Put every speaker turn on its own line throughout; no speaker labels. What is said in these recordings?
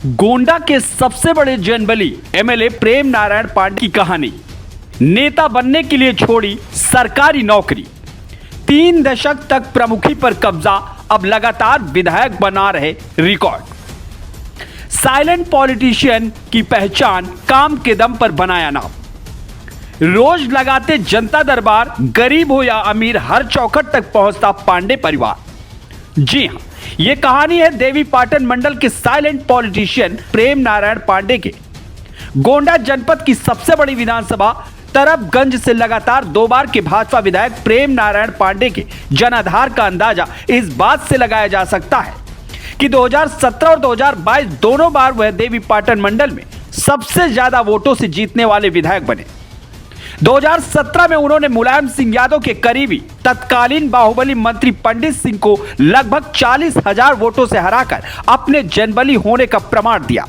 गोंडा के सबसे बड़े जनबली एमएलए प्रेम नारायण पांडे की कहानी। नेता बनने के लिए छोड़ी सरकारी नौकरी, 3 दशक तक प्रमुखी पर कब्जा, अब लगातार विधायक बना रहे रिकॉर्ड। साइलेंट पॉलिटिशियन की पहचान, काम के दम पर बनाया नाम। रोज लगाते जनता दरबार, गरीब हो या अमीर हर चौखट तक पहुंचता पांडे परिवार। जी हां, यह कहानी है देवीपाटन मंडल के साइलेंट पॉलिटिशियन प्रेम नारायण पांडे के। गोंडा जनपद की सबसे बड़ी विधानसभा तरबगंज से लगातार 2 बार के भाजपा विधायक प्रेम नारायण पांडे के जनाधार का अंदाजा इस बात से लगाया जा सकता है कि 2017 और 2022 दोनों बार वह देवीपाटन मंडल में सबसे ज्यादा वोटों से जीतने वाले विधायक बने। 2017 में उन्होंने मुलायम सिंह यादव के करीबी तत्कालीन बाहुबली मंत्री पंडित सिंह को लगभग 40,000 वोटों से हराकर अपने जनबली होने का प्रमाण दिया।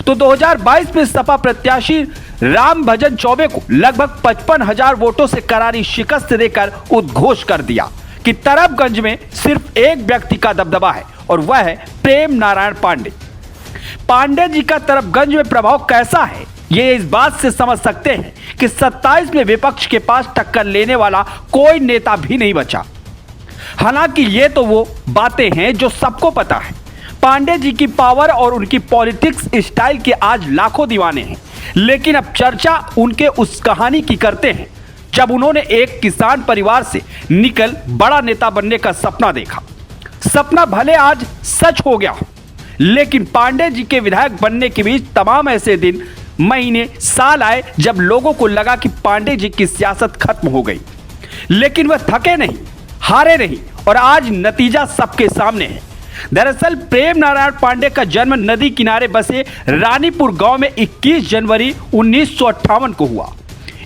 तो 2022 में सपा प्रत्याशी राम भजन चौबे को लगभग 55,000 वोटों से करारी शिकस्त देकर उद्घोष कर दिया कि तरबगंज में सिर्फ एक व्यक्ति का दबदबा है और वह है प्रेम नारायण पांडे। पांडे जी का तरबगंज में प्रभाव कैसा है, ये इस बात से समझ सकते हैं कि 27 में विपक्ष के पास टक्कर लेने वाला कोई नेता भी नहीं बचा। हालांकि ये तो वो बातें हैं जो सबको पता है। पांडे जी की पावर और उनकी पॉलिटिक्स स्टाइल के आज लाखों दीवाने हैं, लेकिन अब चर्चा उनके उस कहानी की करते हैं जब उन्होंने एक किसान परिवार से निकल बड़ा नेता बनने का सपना देखा। सपना भले आज सच हो गया हो, लेकिन पांडे जी के विधायक बनने के बीच तमाम ऐसे दिन, महीने, साल आए जब लोगों को लगा कि पांडे जी की सियासत खत्म हो गई। लेकिन वह थके नहीं, हारे नहीं और आज नतीजा सबके सामने है। दरअसल प्रेम नारायण पांडे का जन्म नदी किनारे बसे रानीपुर गांव में 21 जनवरी 1958 को हुआ।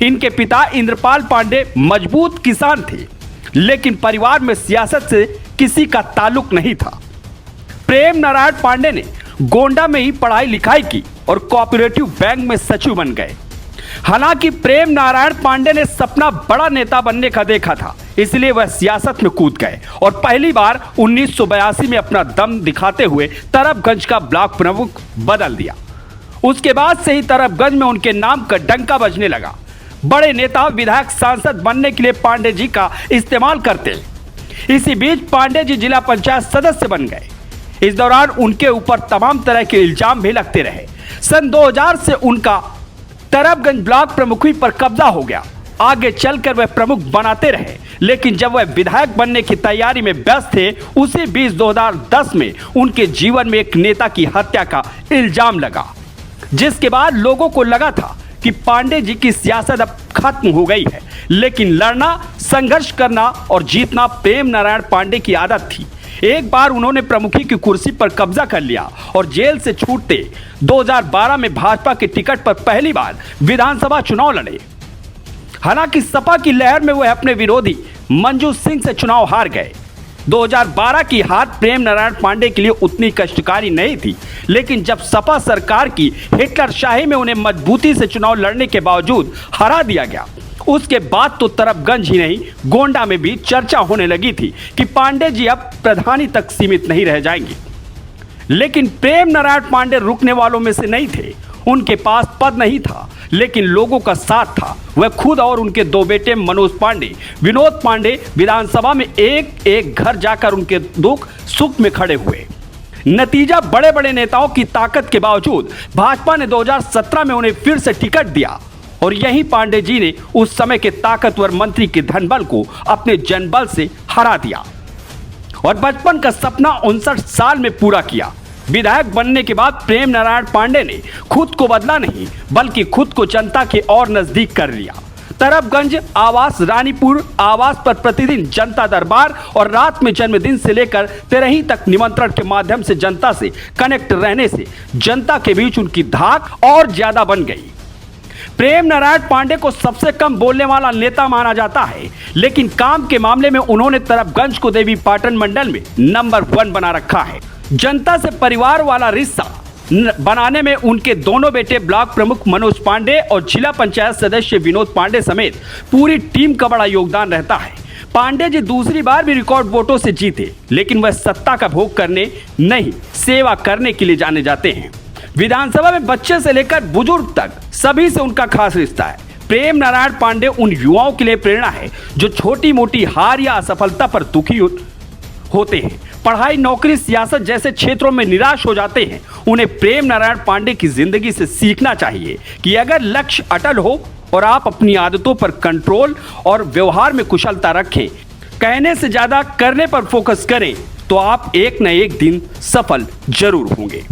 इनके पिता इंद्रपाल पांडे मजबूत किसान थे, लेकिन परिवार में सियासत से किसी का ताल्लुक नहीं था। प्रेम नारायण पांडे ने गोंडा में ही पढ़ाई लिखाई की और कोऑपरेटिव बैंक में सचिव बन गए। हालांकि प्रेम नारायण पांडे ने सपना बड़ा नेता बनने का देखा था, इसलिए वह सियासत में कूद गए और पहली बार 1982 में अपना दम दिखाते हुए तरबगंज का ब्लॉक प्रमुख बदल दिया। उसके बाद से ही तरबगंज में उनके नाम का डंका बजने लगा। बड़े नेता, विधायक, सांसद बनने के लिए पांडे जी का इस्तेमाल करते। इसी बीच पांडे जी जिला पंचायत सदस्य बन गए। इस दौरान उनके ऊपर तमाम तरह के इल्जाम भी लगते रहे। सन 2000 से उनका तरबगंज ब्लॉक प्रमुखी पर कब्जा हो गया। आगे चलकर वह प्रमुख बनाते रहे, लेकिन जब वह विधायक बनने की तैयारी में व्यस्त थे, उसी बीच 2010 में उनके जीवन में एक नेता की हत्या का इल्जाम लगा, जिसके बाद लोगों को लगा था कि पांडे जी की सियासत अब खत्म हो गई है। लेकिन लड़ना, संघर्ष करना और जीतना प्रेम नारायण पांडे की आदत थी। एक बार उन्होंने प्रमुखी की कुर्सी पर कब्जा कर लिया और जेल से छूटते 2012 में भाजपा के टिकट पर पहली बार विधानसभा चुनाव लड़े। हालांकि सपा की लहर में वह अपने विरोधी मंजू सिंह से चुनाव हार गए। 2012 की हार प्रेम नारायण पांडे के लिए उतनी कष्टकारी नहीं थी, लेकिन जब सपा सरकार की हिटलरशाही में उन्हें मजबूती से चुनाव लड़ने के बावजूद हरा दिया गया, उसके बाद तो तरबगंज ही नहीं, गोंडा में भी चर्चा होने लगी थी कि पांडे जी अब प्रधानी तक सीमित नहीं रह जाएंगे। लेकिन प्रेम नारायण पांडे रुकने वालों में से नहीं थे। उनके पास पद नहीं था, लेकिन लोगों का साथ था। वह खुद और उनके 2 बेटे मनोज पांडे, विनोद पांडे विधानसभा में एक एक घर जाकर उनके दुख सुख में खड़े हुए। नतीजा, बड़े बड़े नेताओं की ताकत के बावजूद भाजपा ने 2017 में उन्हें फिर से टिकट दिया और यही पांडे जी ने उस समय के ताकतवर मंत्री के धनबल को अपने जनबल से हरा दिया और बचपन का सपना 59 साल में पूरा किया। विधायक बनने के बाद प्रेम नारायण पांडे ने खुद को बदला नहीं, बल्कि खुद को जनता के और नजदीक कर लिया। तरबगंज आवास, रानीपुर आवास पर प्रतिदिन जनता दरबार और रात में जन्मदिन से लेकर तेरही तक निमंत्रण के माध्यम से जनता से कनेक्ट रहने से जनता के बीच उनकी धाक और ज्यादा बन गई। प्रेम नारायण पांडे को सबसे कम बोलने वाला नेता माना जाता है, लेकिन काम के मामले में उन्होंने तरबगंज को देवीपाटन मंडल में नंबर 1 बना रखा है। जनता से परिवार वाला रिश्ता बनाने में उनके दोनों बेटे ब्लॉक प्रमुख मनोज पांडे और जिला पंचायत सदस्य विनोद पांडे समेत पूरी टीम का बड़ा योगदान रहता है। पांडे जी दूसरी बार भी रिकॉर्ड वोटों से जीते, लेकिन वह सत्ता का भोग करने नहीं, सेवा करने के लिए जाने जाते हैं। विधानसभा में बच्चे से लेकर बुजुर्ग तक सभी से उनका खास रिश्ता है। प्रेम नारायण पांडे उन युवाओं के लिए प्रेरणा है जो छोटी मोटी हार या असफलता पर दुखी होते हैं, पढ़ाई, नौकरी, सियासत जैसे क्षेत्रों में निराश हो जाते हैं। उन्हें प्रेम नारायण पांडे की जिंदगी से सीखना चाहिए कि अगर लक्ष्य अटल हो और आप अपनी आदतों पर कंट्रोल और व्यवहार में कुशलता रखें, कहने से ज्यादा करने पर फोकस करें, तो आप एक न एक दिन सफल जरूर होंगे।